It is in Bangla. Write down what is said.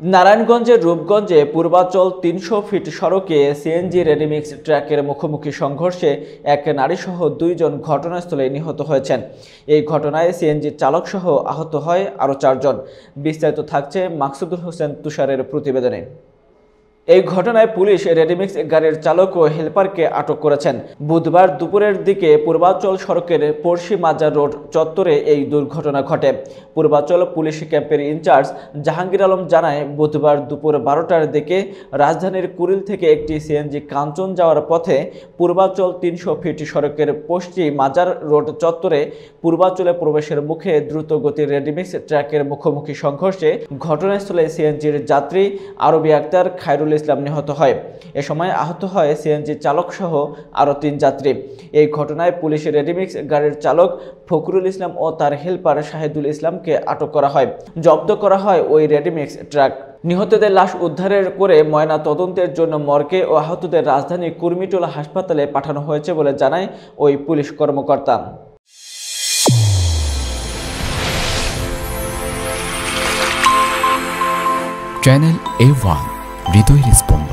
নারায়ণগঞ্জের রূপগঞ্জে পূর্বাচল ৩০০ ফিট সড়কে সিএনজি রেডিমিক্স ট্রাকের মুখোমুখি সংঘর্ষে এক নারীসহ ২ জন ঘটনাস্থলে নিহত হয়েছেন। এই ঘটনায় সিএনজি চালকসহ আহত হয় আরও ৪ জন। বিস্তারিত থাকছে মাকসুদুল হোসেন তুষারের প্রতিবেদনে। এই ঘটনায় পুলিশ রেডিমিক্স গাড়ির চালক ও হেলপারকে আটক করেছেন। বুধবার দুপুরের দিকে পূর্বাচল সড়কের পড়শি মাজার রোড চত্বরে এই দুর্ঘটনা ঘটে। পূর্বাচল পুলিশ ক্যাম্পের ইনচার্জ জাহাঙ্গীর আলম জানায়, বুধবার দুপুর ১২টার দিকে রাজধানীর কুড়িল থেকে একটি সিএনজি কাঞ্চন যাওয়ার পথে পূর্বাচল ৩০০ ফিট সড়কের পড়শি মাজার রোড চত্বরে পূর্বাচলে প্রবেশের মুখে দ্রুত গতির রেডিমিক্স ট্রাকের মুখোমুখি সংঘর্ষে ঘটনাস্থলে সিএনজির যাত্রী আরবি আক্তার, খায়রুল ইসলাম নিহত হয়। এ সময় আহত হয় সিএনজি চালক সহ আরও ৩ যাত্রী। এই ঘটনায় পুলিশ রেডিমিক্স গাড়ির চালক ফখরুল ইসলাম ও তার হেলপার শাহিদুল ইসলামকে আটক করা হয়। জব্দ করা হয় ওই রেডিমিক্স ট্রাক। নিহতদের লাশ উদ্ধারের করে ময়না তদন্তের জন্য মর্গে ও আহতদের রাজধানী কুর্মিটোলা হাসপাতালে পাঠানো হয়েছে বলে জানায় ওই পুলিশ কর্মকর্তা। চ্যানেল A1 হৃদয়ের স্পন্দন।